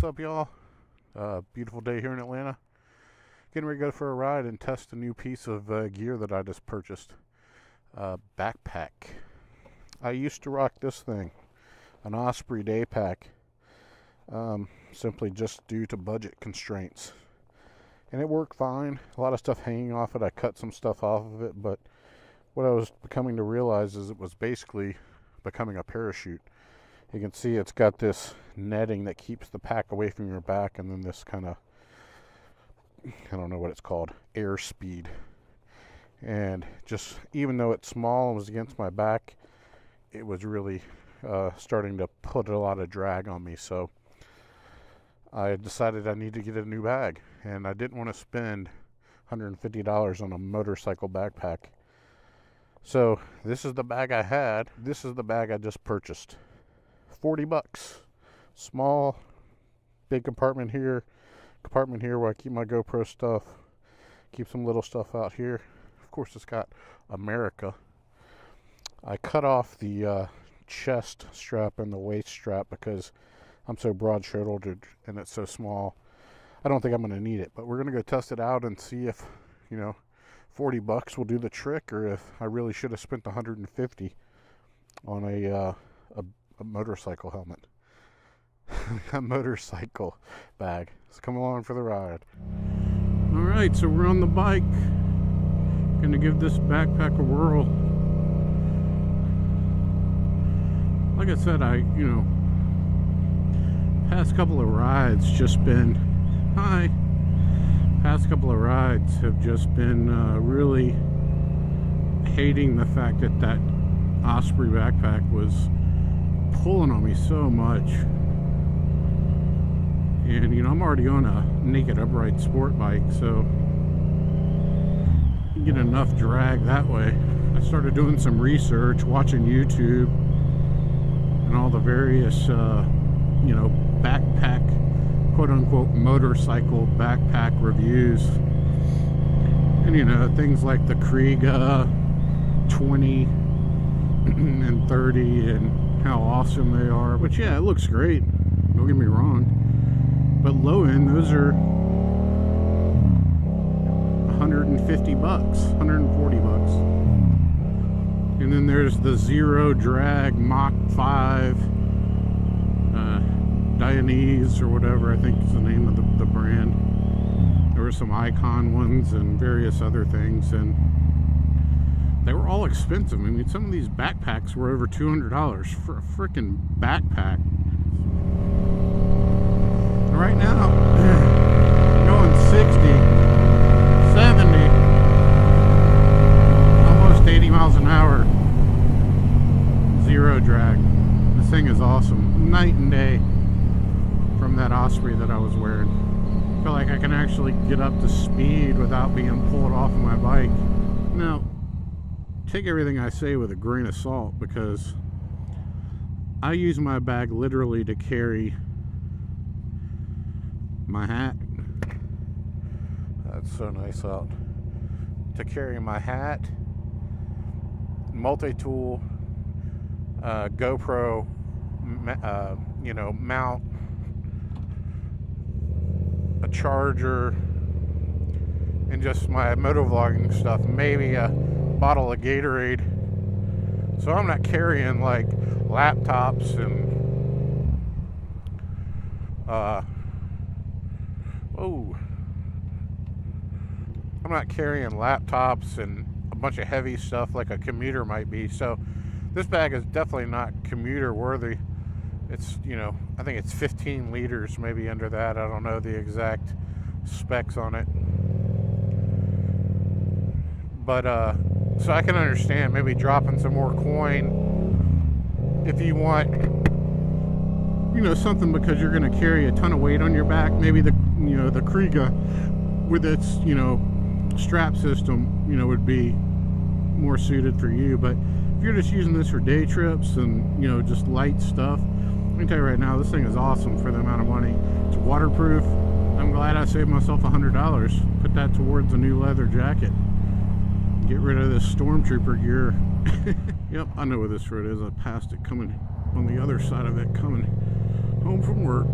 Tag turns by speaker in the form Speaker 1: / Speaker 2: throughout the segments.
Speaker 1: up, y'all? Beautiful day here in Atlanta. Getting ready to go for a ride and test a new piece of gear that I just purchased. Backpack. I used to rock this thing, an Osprey day pack, simply just due to budget constraints. And it worked fine. A lot of stuff hanging off it. I cut some stuff off of it, but what I was coming to realize is it was basically becoming a parachute. You can see it's got this netting that keeps the pack away from your back, and then this kind of, I don't know what it's called, air speed. And just, even though it's small and was against my back, it was really starting to put a lot of drag on me. So I decided I need to get a new bag, and I didn't want to spend $150 on a motorcycle backpack. So this is the bag I had. This is the bag I just purchased. $40. Small, big compartment here where I keep my GoPro stuff. Keep some little stuff out here. Of course, it's got America. I cut off the chest strap and the waist strap because I'm so broad-shouldered and it's so small. I don't think I'm going to need it, but we're going to go test it out and see if, $40 will do the trick, or if I really should have spent $150 on a motorcycle helmet. A motorcycle bag. So come along for the ride. Alright, so we're on the bike. Gonna give this backpack a whirl. Like I said, past couple of rides have just been really hating the fact that Osprey backpack was pulling on me so much. And I'm already on a naked upright sport bike, so you get enough drag that way. I started doing some research, watching YouTube and all the various backpack, quote unquote, motorcycle backpack reviews. And things like the Kriega 20 and 30 and how awesome they are. But yeah, it looks great, don't get me wrong. But low end, those are $150, $140. And then there's the Zero Drag Mach 5 Dianese or whatever I think is the name of the brand. There were some Icon ones and various other things, and they were all expensive. I mean, some of these backpacks were over $200 for a freaking backpack. Right now, going 60, 70, almost 80 miles an hour. Zero drag. This thing is awesome. Night and day from that Osprey that I was wearing. I feel like I can actually get up to speed without being pulled off of my bike. Now, take everything I say with a grain of salt, because I use my bag literally to carry my hat. That's so nice out. To carry my hat, multi-tool, GoPro, mount, a charger, and just my motovlogging stuff, maybe a bottle of Gatorade. So I'm not carrying like laptops and I'm not carrying laptops and a bunch of heavy stuff like a commuter might be. So this bag is definitely not commuter worthy. It's, I think it's 15 liters, maybe under that. I don't know the exact specs on it. But, so I can understand maybe dropping some more coin if you want, something, because you're going to carry a ton of weight on your back. Maybe the Kriega with its, strap system, would be more suited for you. But if you're just using this for day trips and, just light stuff, let me tell you right now, this thing is awesome for the amount of money. It's waterproof. I'm glad I saved myself $100. Put that towards a new leather jacket. Get rid of this Stormtrooper gear. Yep, I know where this road is. I passed it coming on the other side of it, coming home from work.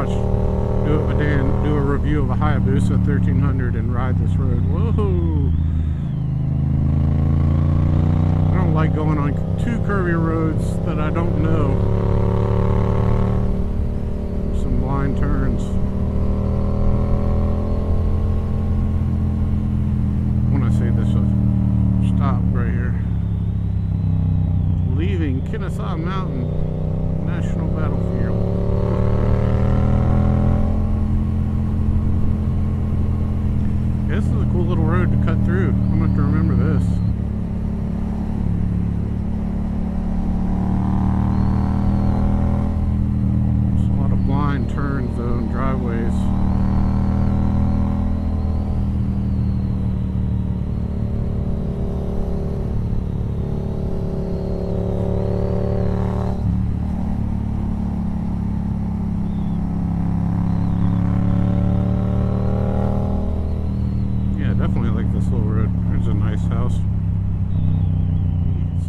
Speaker 1: much do it a day and do a review of a Hayabusa 1300 and ride this road. Whoa! I don't like going on too curvy roads that I don't know. Some blind turns. I want to say this a stop right here. Leaving Kennesaw Mountain National Battlefield. This is a cool little road to cut through. I'm going to have to remember this. There's a lot of blind turns though and driveways.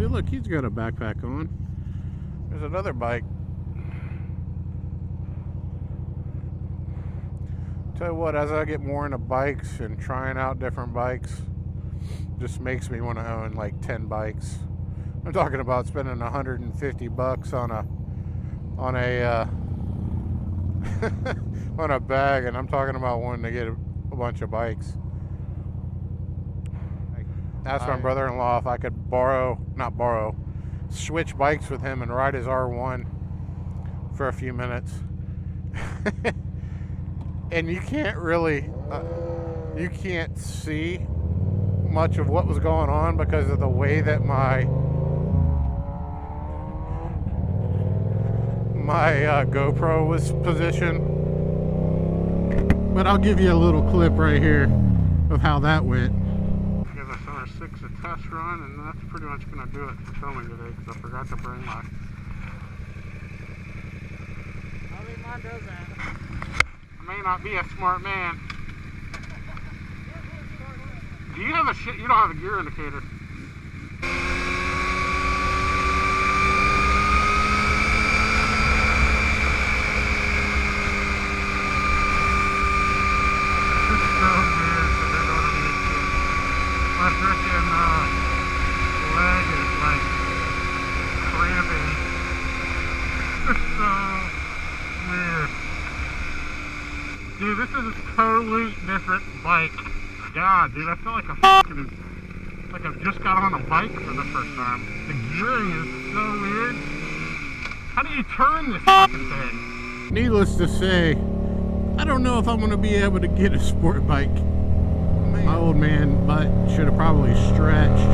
Speaker 1: Look, he's got a backpack on. There's another bike. Tell you what, as I get more into bikes and trying out different bikes, just makes me want to own like 10 bikes. I'm talking about spending $150 on a on a bag, and I'm talking about wanting to get a bunch of bikes. Asked my brother-in-law if I could switch bikes with him and ride his R1 for a few minutes. And you can't really, you can't see much of what was going on because of the way that my GoPro was positioned. But I'll give you a little clip right here of how that went. A test run, and that's pretty much going to do it for filming today because I forgot to bring my... I think mine does that. I may not be a smart man. Do you have you don't have a gear indicator? Dude, this is a totally different bike. God, dude, I feel like I've just got on a bike for the first time. The gearing is so weird. How do you turn this fucking thing? Needless to say, I don't know if I'm going to be able to get a sport bike. My old man butt should have probably stretched.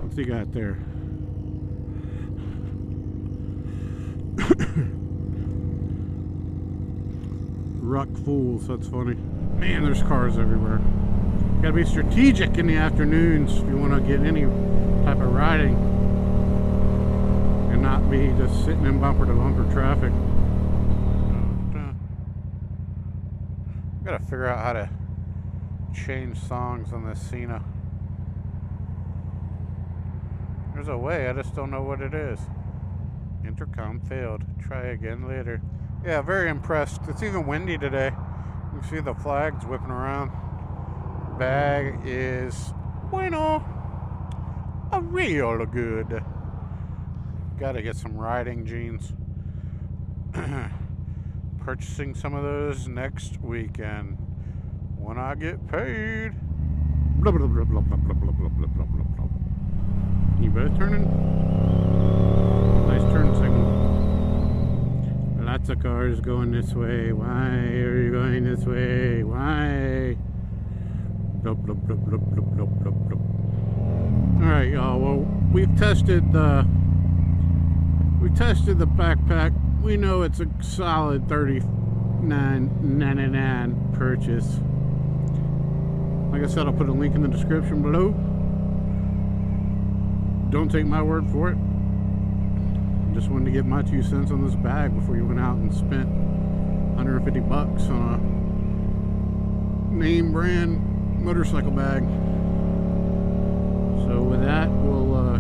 Speaker 1: What's he got there? Ruck fools, that's funny. Man, there's cars everywhere. Gotta be strategic in the afternoons if you want to get any type of riding and not be just sitting in bumper to bumper traffic. Gotta figure out how to change songs on this Sena. There's a way, I just don't know what it is. Intercom failed. Try again later. Yeah, very impressed. It's even windy today. You can see the flags whipping around. Bag is bueno. A real good. Gotta get some riding jeans. Purchasing some of those next weekend when I get paid. Blah, blah, blah, blah, blah, blah, blah, blah, blah, blah, blah. You both turning? Nice turn signal. Lots of cars going this way. Why are you going this way? Why? Blah, blah, blah, blah, blah, blah, blah, blah. Alright, y'all. Well, we've tested the backpack. We know it's a solid $39.99 purchase. Like I said, I'll put a link in the description below. Don't take my word for it. Just wanted to get my 2 cents on this bag before you went out and spent $150 on a name brand motorcycle bag. So with that, we'll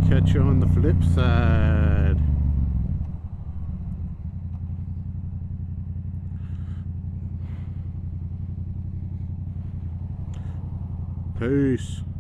Speaker 1: catch you on the flip side. Peace.